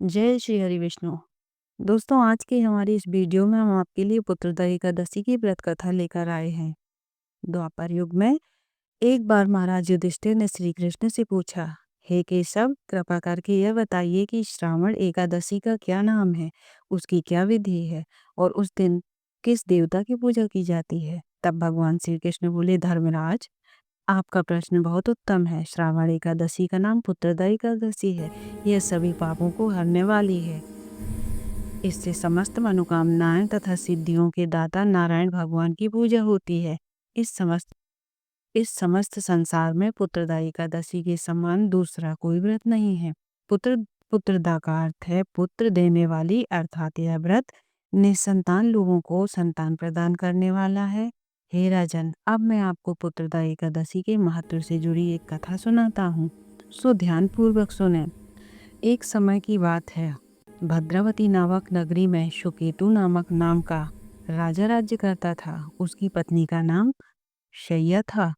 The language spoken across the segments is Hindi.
जय श्री हरि विष्णु। दोस्तों, आज की हमारी इस वीडियो में हम आपके लिए पुत्रदा एकादशी की व्रत कथा लेकर आए हैं। द्वापर युग में एक बार महाराज युधिष्ठिर ने श्री कृष्ण से पूछा, हे केशव, कृपा करके यह बताइए कि श्रावण एकादशी का क्या नाम है, उसकी क्या विधि है और उस दिन किस देवता की पूजा की जाती है। तब भगवान श्री कृष्ण बोले, धर्मराज, आपका प्रश्न बहुत उत्तम है। श्रावण एकादशी का नाम पुत्रदा एकादशी है। यह सभी पापों को हरने वाली है। इससे समस्त मनोकामनाएं तथा सिद्धियों के दाता नारायण भगवान की पूजा होती है। इस समस्त संसार में पुत्रदा एकादशी के समान दूसरा कोई व्रत नहीं है। पुत्रदा का अर्थ है पुत्र देने वाली, अर्थात यह व्रत निसंतान लोगों को संतान प्रदान करने वाला है। हे राजन, अब मैं आपको पुत्रदा एकादशी के महत्व से जुड़ी एक कथा सुनाता हूँ। सो ध्यान पूर्वक सुने। एक समय की बात है, भद्रावती नामक नगरी में सुकेतु नामक नाम का राजा राज्य करता था। उसकी पत्नी का नाम शैया था।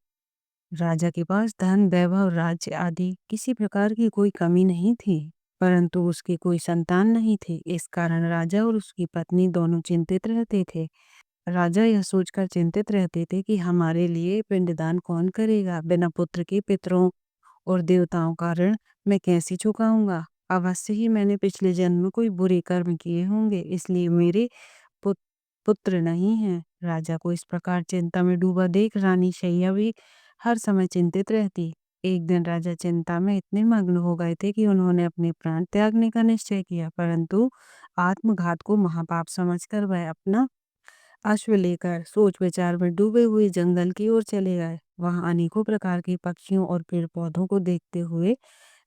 राजा के पास धन, वैभव, राज्य आदि किसी प्रकार की कोई कमी नहीं थी, परंतु उसकी कोई संतान नहीं थी। इस कारण राजा और उसकी पत्नी दोनों चिंतित रहते थे। राजा यह सोचकर चिंतित रहते थे कि हमारे लिए पिंडदान कौन करेगा। बिना पुत्र के पितरों और देवताओं का ऋण मैं कैसे चुकाऊंगा। अवश्य ही मैंने पिछले जन्म में कोई बुरे कर्म किए होंगे, इसलिए मेरे पुत्र नहीं है। राजा को इस प्रकार चिंता में डूबा देख रानी शैया भी हर समय चिंतित रहती। एक दिन राजा चिंता में इतने मग्न हो गए थे कि उन्होंने अपने प्राण त्यागने का निश्चय किया, परंतु आत्मघात को महापाप समझकर वह अपना अश्व लेकर सोच विचार में डूबे हुए जंगल की ओर चले गए। वहां अनेकों प्रकार के पक्षियों और पेड़ पौधों को देखते हुए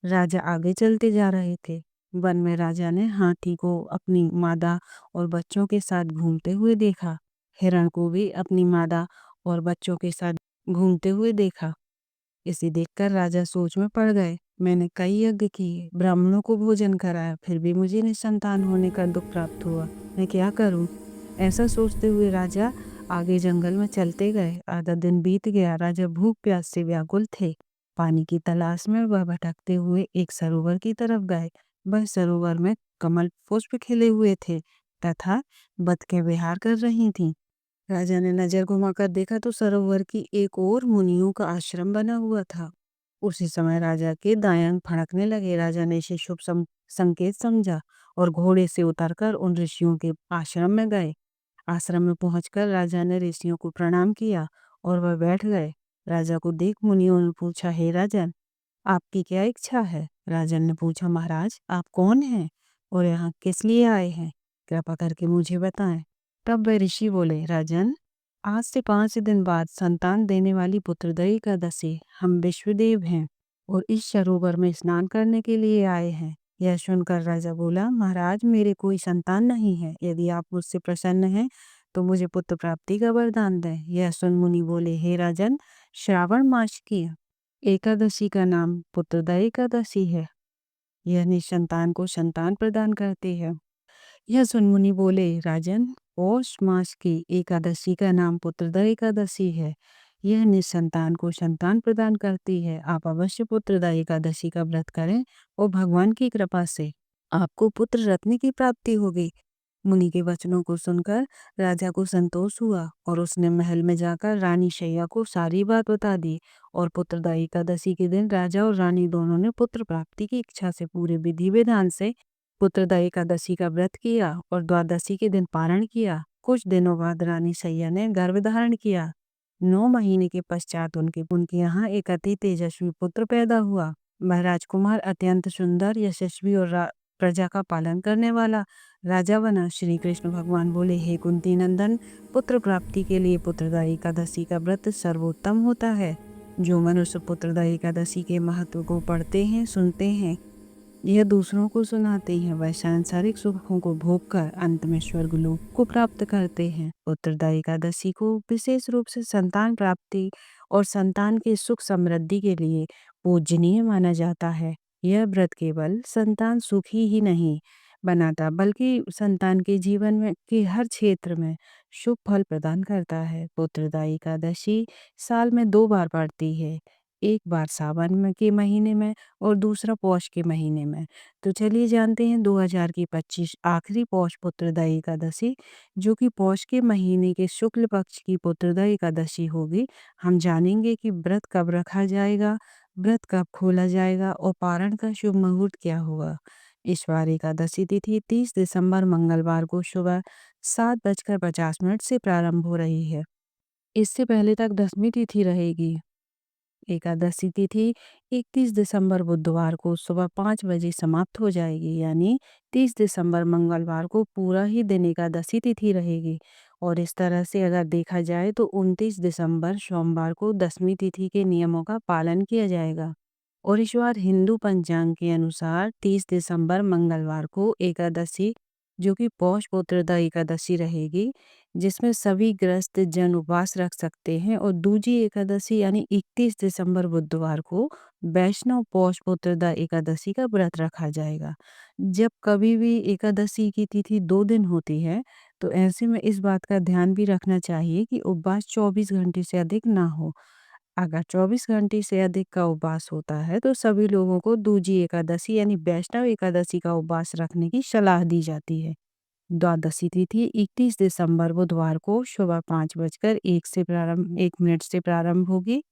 राजा आगे चलते जा रहे थे। वन में राजा ने हाथी को अपनी मादा और बच्चों के साथ घूमते हुए देखा। हिरण को भी अपनी मादा और बच्चों के साथ घूमते हुए देखा। इसे देखकर राजा सोच में पड़ गए, मैंने कई यज्ञ किए, ब्राह्मणों को भोजन कराया, फिर भी मुझे निसंतान होने का दुख प्राप्त हुआ। मैं क्या करूं? ऐसा सोचते हुए राजा आगे जंगल में चलते गए। आधा दिन बीत गया। राजा भूख प्यास से व्याकुल थे। पानी की तलाश में वह भटकते हुए एक सरोवर की तरफ गए। वह सरोवर में कमल पुष्प खिले हुए थे तथा बतखें विहार कर रही थीं। राजा ने नजर घुमाकर देखा तो सरोवर की एक ओर मुनियों का आश्रम बना हुआ था। उसी समय राजा के दाएं अंग फड़कने लगे। राजा ने इसे शुभ संकेत समझा और घोड़े से उतरकर उन ऋषियों के आश्रम में गए। आश्रम में पहुंचकर राजा ने ऋषियों को प्रणाम किया और वह बैठ गए। राजा को देख मुनियों ने पूछा, हे राजन, आपकी क्या इच्छा है? राजन ने पूछा, महाराज, आप कौन हैं और यहाँ किस लिए आए हैं? कृपा करके मुझे बताएं। तब वह ऋषि बोले, राजन, आज से 5 दिन बाद संतान देने वाली पुत्रदा एकादशी हम विश्वदेव हैं और इस सरोवर में स्नान करने के लिए आए हैं। यह सुनकर राजा बोला, महाराज, मेरे कोई संतान नहीं है। यदि आप मुझसे प्रसन्न हैं तो मुझे पुत्र प्राप्ति का वरदान दें। यह सुन मुनि बोले, हे राजन, श्रावण मास की एकादशी का नाम पुत्रदा एकादशी है। यह निसंतान को संतान प्रदान करती है। यह सुन मुनि बोले, राजन, पौष मास की एकादशी का नाम पुत्रदा एकादशी है। यह निसंतान को संतान प्रदान करती है। आप अवश्य पुत्रदा एकादशी का व्रत करें और भगवान की कृपा से आपको पुत्र रत्न की प्राप्ति होगी। मुनि के वचनों को सुनकर राजा को संतोष हुआ और उसने महल में जाकर रानी शैया को सारी बात बता दी। और पुत्रदा एकादशी के दिन राजा और रानी दोनों ने पुत्र प्राप्ति की इच्छा से पूरे विधि विधान से पुत्रदा एकादशी का व्रत किया और द्वादशी के दिन पारण किया। कुछ दिनों बाद रानी शैया ने गर्भ धारण किया। 9 महीने के पश्चात उनके यहाँ एक अति तेजस्वी पुत्र पैदा हुआ। वह राजकुमार अत्यंत सुंदर, यशस्वी और प्रजा का पालन करने वाला राजा बना। श्री कृष्ण भगवान बोले, हे कुंती नंदन, पुत्र प्राप्ति के लिए पुत्रदा एकादशी का व्रत सर्वोत्तम होता है। जो मनुष्य पुत्रदा एकादशी के महत्व को पढ़ते हैं, सुनते हैं, यह दूसरों को सुनाते हैं, वह सांसारिक सुखों को भोग कर अंत में स्वर्गलोक को प्राप्त करते हैं। पुत्रदा एकादशी को विशेष रूप से संतान प्राप्ति और संतान के सुख समृद्धि के लिए पूजनीय माना जाता है। यह व्रत केवल संतान सुखी ही नहीं बनाता, बल्कि संतान के जीवन में के हर क्षेत्र में शुभ फल प्रदान करता है। पुत्रदा एकादशी साल में 2 बार पड़ती है। एक बार सावन के महीने में और दूसरा पौष के महीने में। तो चलिए जानते हैं 2025 आखिरी पौष पुत्रदा एकादशी जो कि पौष के महीने के शुक्ल पक्ष की पुत्रदा एकादशी होगी। हम जानेंगे कि व्रत कब रखा जाएगा, व्रत कब खोला जाएगा और पारण का शुभ मुहूर्त क्या होगा। इस बार एकादशी तिथि 30 दिसंबर मंगलवार को सुबह 7:50 से प्रारंभ हो रही है। इससे पहले तक दसवीं तिथि रहेगी। एकादशी तिथि 31 दिसंबर बुधवार को सुबह 5 बजे समाप्त हो जाएगी, यानी 30 दिसंबर मंगलवार को पूरा ही दिन एकादशी तिथि रहेगी। और इस तरह से अगर देखा जाए तो 29 दिसंबर सोमवार को दसवीं तिथि के नियमों का पालन किया जाएगा। और इस बार हिंदू पंचांग के अनुसार 30 दिसंबर मंगलवार को एकादशी जो कि पौष पुत्रदा एकादशी रहेगी, जिसमें सभी ग्रस्त जन उपवास रख सकते हैं। और दूजी एकादशी यानी 31 दिसंबर बुधवार को वैष्णव पौष पुत्रदा एकादशी का व्रत रखा जाएगा। जब कभी भी एकादशी की तिथि 2 दिन होती है तो ऐसे में इस बात का ध्यान भी रखना चाहिए कि उपवास 24 घंटे से अधिक ना हो। अगर 24 घंटे से अधिक का उपवास होता है तो सभी लोगों को दूजी एकादशी यानी वैष्णव एकादशी का उपवास रखने की सलाह दी जाती है। द्वादशी तिथि 31 दिसंबर बुधवार को सुबह 5:01 से प्रारंभ होगी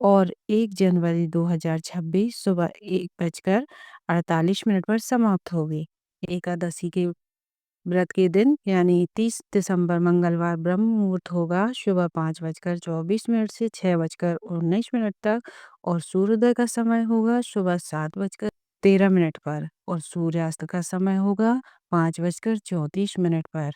और 1 जनवरी 2026 सुबह 1:48 पर समाप्त होगी। एकादशी के व्रत के दिन यानी 30 दिसंबर मंगलवार ब्रह्म मुहूर्त होगा सुबह 5:24 से 6:19 तक और सूर्योदय का समय होगा सुबह 7:13 पर और सूर्यास्त का समय होगा 5:34 पर।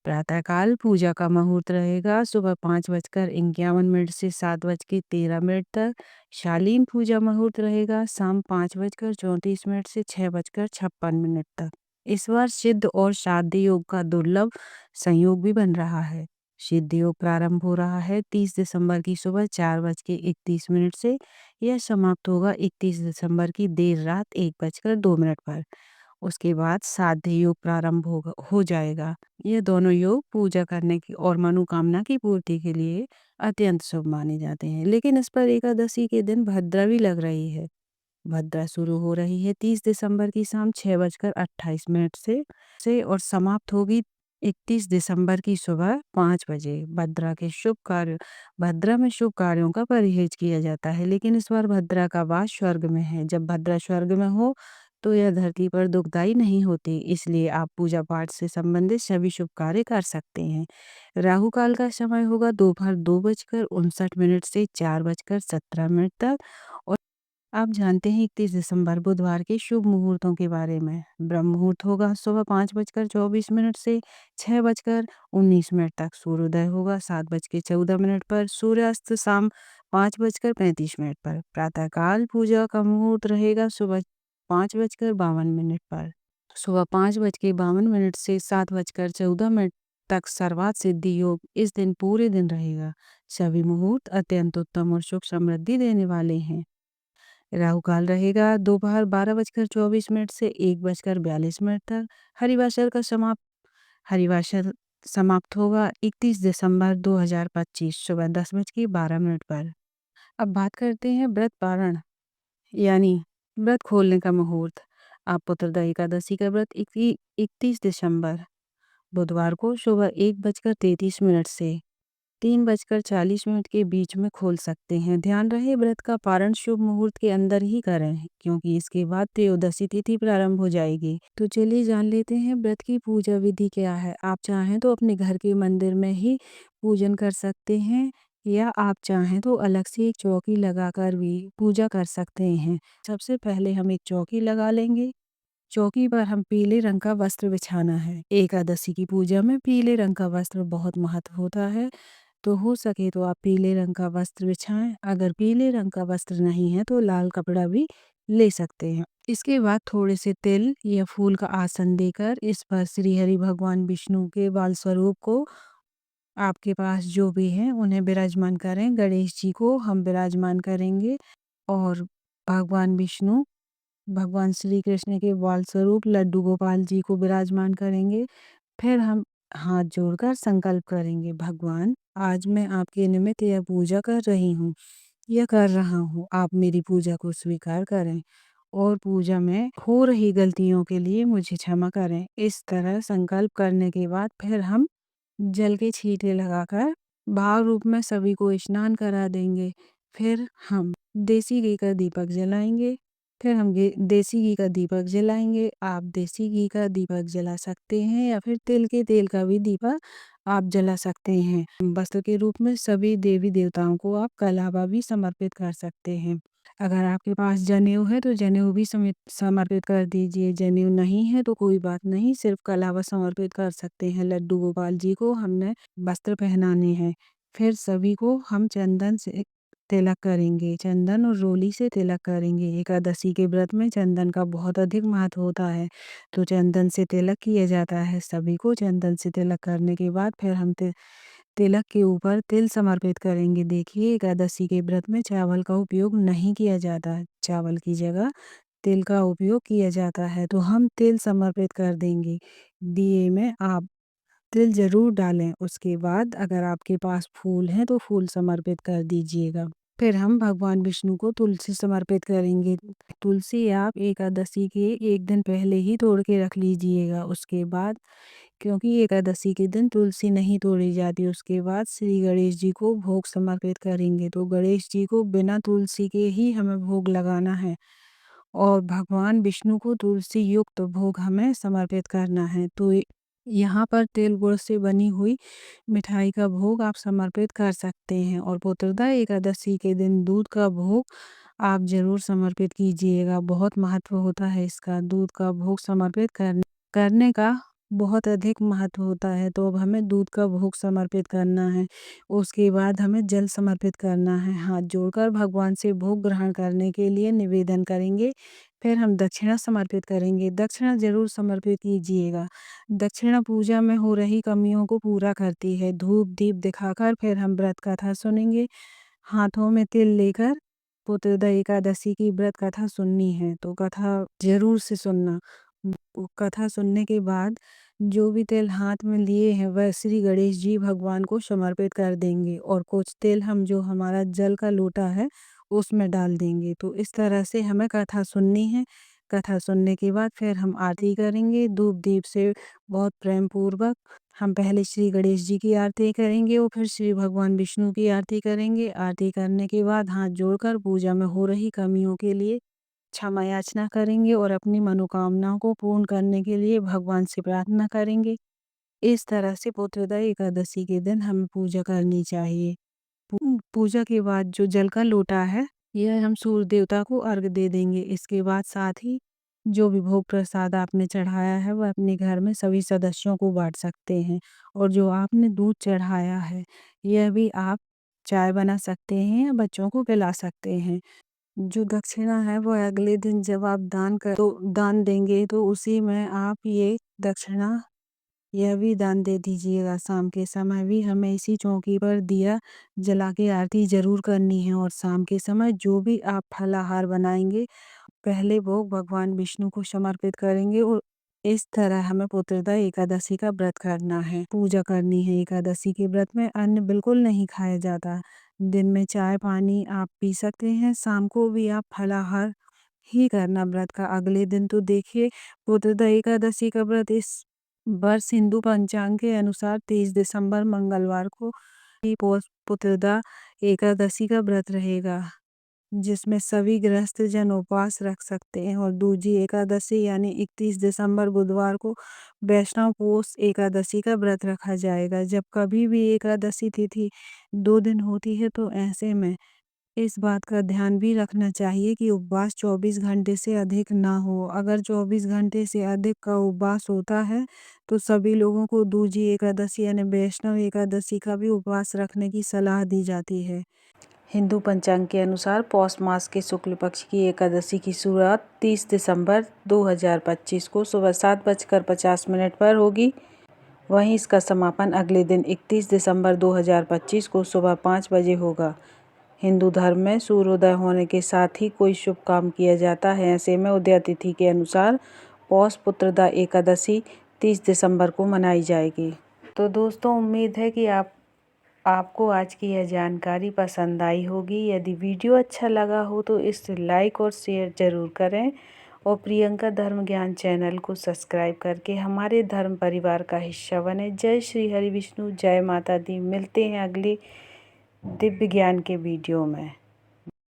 प्रातःकाल पूजा का मुहूर्त रहेगा सुबह 5:51 से 7:13 तक। शालीन पूजा मुहूर्त रहेगा शाम 5:34 से 6:56 तक। इस बार सिद्ध और श्राद्ध योग का दुर्लभ संयोग भी बन रहा है। सिद्ध योग प्रारंभ हो रहा है 30 दिसंबर की सुबह 4:31 से। यह समाप्त होगा 31 दिसंबर की देर रात 1:02 पर। उसके बाद साध्य योग प्रारंभ हो जाएगा। ये दोनों योग पूजा करने की और मनोकामना की पूर्ति के लिए अत्यंत शुभ माने जाते हैं। लेकिन इस पर एकादशी के दिन भद्रा भी लग रही है। भद्रा शुरू हो रही है 30 दिसंबर की शाम 6:28 से और समाप्त होगी 31 दिसंबर की सुबह 5 बजे। भद्रा में शुभ कार्यों का परहेज किया जाता है, लेकिन इस बार भद्रा का वास स्वर्ग में है। जब भद्रा स्वर्ग में हो तो यह धरती पर दुखदाई नहीं होती, इसलिए आप पूजा पाठ से संबंधित सभी शुभ कार्य कर सकते हैं। राहु काल का समय होगा दोपहर 2:59 से 4:17 तक। और आप जानते हैं 31 दिसंबर बुधवार के शुभ मुहूर्तों के बारे में। ब्रह्म मुहूर्त होगा सुबह 5:24 से 6:19 तक। सूर्योदय होगा 7:14 पर। सूर्यास्त शाम 5:35 पर। प्रातःकाल पूजा का मुहूर्त रहेगा सुबह 5:52 पर। सुबह 5:52 से 7:14 तक सर्वात सिद्धि योग इस दिन पूरे दिन रहेगा। सभी मुहूर्त अत्यंत उत्तम और सुख समृद्धि देने वाले हैं। राहु काल रहेगा दोपहर 12:24 से 1:42 तक। हरिवासर समाप्त होगा 31 दिसंबर 2025 सुबह 10:12 पर। अब बात करते हैं व्रत पारण यानी व्रत खोलने का मुहूर्त। आप पुत्रदा एकादशी का व्रत 31 दिसंबर बुधवार को सुबह 1:33 से 3:40 के बीच में खोल सकते हैं। ध्यान रहे व्रत का पारण शुभ मुहूर्त के अंदर ही करें, क्योंकि इसके बाद त्रयोदशी तिथि प्रारंभ हो जाएगी। तो चलिए जान लेते हैं व्रत की पूजा विधि क्या है। आप चाहें तो अपने घर के मंदिर में ही पूजन कर सकते हैं या आप चाहें तो अलग से एक चौकी लगाकर भी पूजा कर सकते हैं। सबसे पहले हम एक चौकी लगा लेंगे। चौकी पर हम पीले रंग का वस्त्र बिछाना है। एकादशी की पूजा में पीले रंग का वस्त्र बहुत महत्व होता है, तो हो सके तो आप पीले रंग का वस्त्र बिछाएं। अगर पीले रंग का वस्त्र नहीं है तो लाल कपड़ा भी ले सकते हैं। इसके बाद थोड़े से तिल या फूल का आसन देकर इस पर श्री हरि भगवान विष्णु के बाल स्वरूप को आपके पास जो भी हैं उन्हें विराजमान करें। गणेश जी को हम विराजमान करेंगे और भगवान विष्णु, भगवान श्री कृष्ण के बाल स्वरूप लड्डू गोपाल जी को विराजमान करेंगे। फिर हम हाथ जोड़कर संकल्प करेंगे, भगवान आज मैं आपके निमित्त यह पूजा कर रही हूँ। यह कर रहा हूँ, आप मेरी पूजा को स्वीकार करें और पूजा में हो रही गलतियों के लिए मुझे क्षमा करें। इस तरह संकल्प करने के बाद फिर हम जल के छींटे लगाकर भाव रूप में सभी को स्नान करा देंगे। फिर हम देसी घी का दीपक जलाएंगे। देसी घी का दीपक जलाएंगे। आप देसी घी का दीपक जला सकते हैं या फिर तिल के तेल का भी दीपक आप जला सकते हैं। वस्त्र के रूप में सभी देवी देवताओं को आप कलावा भी समर्पित कर सकते हैं। अगर आपके पास जनेऊ है तो जनेऊ भी समर्पित कर दीजिए। जनेऊ नहीं है तो कोई बात नहीं, सिर्फ कलावा समर्पित कर सकते हैं। लड्डू गोपाल जी को हमने वस्त्र पहनाने हैं। फिर सभी को हम चंदन से तिलक करेंगे, चंदन और रोली से तिलक करेंगे। एकादशी के व्रत में चंदन का बहुत अधिक महत्व होता है, तो चंदन से तिलक किया जाता है। सभी को चंदन से तिलक करने के बाद फिर हम तिलक के ऊपर तिल समर्पित करेंगे। देखिए, एकादशी के व्रत में चावल का उपयोग नहीं किया जाता, चावल की जगह तिल का उपयोग किया जाता है, तो हम तिल समर्पित कर देंगे। दिए में आप तिल ज़रूर डालें। उसके बाद अगर आपके पास फूल हैं तो फूल समर्पित कर दीजिएगा। फिर हम भगवान विष्णु को तुलसी समर्पित करेंगे। तुलसी आप एकादशी के एक दिन पहले ही तोड़ के रख लीजिएगा। उसके बाद, क्योंकि एकादशी के दिन तुलसी नहीं तोड़ी जाती, उसके बाद श्री गणेश जी को भोग समर्पित करेंगे। तो गणेश जी को बिना तुलसी के ही हमें भोग लगाना है और भगवान विष्णु को तुलसी युक्त भोग हमें समर्पित करना है। तो यहाँ पर तिल गुड़ से बनी हुई मिठाई का भोग आप समर्पित कर सकते हैं। और पुत्रदा एकादशी के दिन दूध का भोग आप ज़रूर समर्पित कीजिएगा। बहुत महत्व होता है इसका, दूध का भोग समर्पित करने का बहुत अधिक महत्व होता है। तो अब हमें दूध का भोग समर्पित करना है। उसके बाद हमें जल समर्पित करना है। हाथ जोड़कर भगवान से भोग ग्रहण करने के लिए निवेदन करेंगे। फिर हम दक्षिणा समर्पित करेंगे। दक्षिणा ज़रूर समर्पित कीजिएगा। दक्षिणा पूजा में हो रही कमियों को पूरा करती है। धूप दीप दिखाकर फिर हम व्रत कथा सुनेंगे। हाथों में तिल लेकर पुत्रदा एकादशी की व्रत कथा सुननी है, तो कथा ज़रूर से सुनना। कथा सुनने के बाद जो भी तिल हाथ में लिए हैं वह श्री गणेश जी भगवान को समर्पित कर देंगे और कुछ तिल हम जो हमारा जल का लोटा है उसमें डाल देंगे। तो इस तरह से हमें कथा सुननी है। कथा सुनने के बाद फिर हम आरती करेंगे धूप दीप से, बहुत प्रेम पूर्वक। हम पहले श्री गणेश जी की आरती करेंगे और फिर श्री भगवान विष्णु की आरती करेंगे। आरती करने के बाद हाथ जोड़कर पूजा में हो रही कमियों के लिए क्षमा याचना करेंगे और अपनी मनोकामनाओं को पूर्ण करने के लिए भगवान से प्रार्थना करेंगे। इस तरह से पुत्रदा एकादशी के दिन हमें पूजा करनी चाहिए। पूजा के बाद जो जल का लोटा है, यह हम सूर्य देवता को अर्घ दे देंगे। इसके बाद साथ ही जो भी भोग प्रसाद आपने चढ़ाया है वह अपने घर में सभी सदस्यों को बांट सकते हैं। और जो आपने दूध चढ़ाया है, यह भी आप चाय बना सकते हैं या बच्चों को पिला सकते हैं। जो दक्षिणा है वह अगले दिन जब आप दान देंगे तो उसी में आप ये दक्षिणा यह भी दान दे दीजिएगा। शाम के समय भी हमें इसी चौकी पर दिया जला के आरती ज़रूर करनी है। और शाम के समय जो भी आप फलाहार बनाएंगे, पहले भोग भगवान विष्णु को समर्पित करेंगे। और इस तरह हमें पुत्रदा एकादशी का व्रत करना है, पूजा करनी है। एकादशी के व्रत में अन्न बिल्कुल नहीं खाया जाता। दिन में चाय पानी आप पी सकते हैं, शाम को भी आप फलाहार ही करना व्रत का। अगले दिन तो देखिए, पुत्रदा एकादशी का व्रत इस वर्ष हिंदू पंचांग के अनुसार 23 दिसंबर मंगलवार को ही पुत्रदा एकादशी का व्रत रहेगा, जिसमें सभी गृहस्थ जन उपवास रख सकते हैं। और दूजी एकादशी यानी 31 दिसंबर बुधवार को वैष्णव पोष एकादशी का व्रत रखा जाएगा। जब कभी भी एकादशी तिथि 2 दिन होती है तो ऐसे में इस बात का ध्यान भी रखना चाहिए कि उपवास 24 घंटे से अधिक ना हो। अगर 24 घंटे से अधिक का उपवास होता है तो सभी लोगों को दूजी एकादशी यानी वैष्णव एकादशी का भी उपवास रखने की सलाह दी जाती है। हिंदू पंचांग के अनुसार पौष मास के शुक्ल पक्ष की एकादशी की शुरुआत 30 दिसंबर 2025 को सुबह 7:50 पर होगी। वहीं इसका समापन अगले दिन 31 दिसंबर 2025 को सुबह 5 बजे होगा। हिंदू धर्म में सूर्योदय होने के साथ ही कोई शुभ काम किया जाता है। ऐसे में उदय तिथि के अनुसार पौष पुत्रदा एकादशी 30 दिसंबर को मनाई जाएगी। तो दोस्तों, उम्मीद है कि आप आपको आज की यह जानकारी पसंद आई होगी। यदि वीडियो अच्छा लगा हो तो इसे लाइक और शेयर ज़रूर करें और प्रियंका धर्म ज्ञान चैनल को सब्सक्राइब करके हमारे धर्म परिवार का हिस्सा बने। जय श्री हरि विष्णु, जय माता दी। मिलते हैं अगली दिव्य ज्ञान के वीडियो में।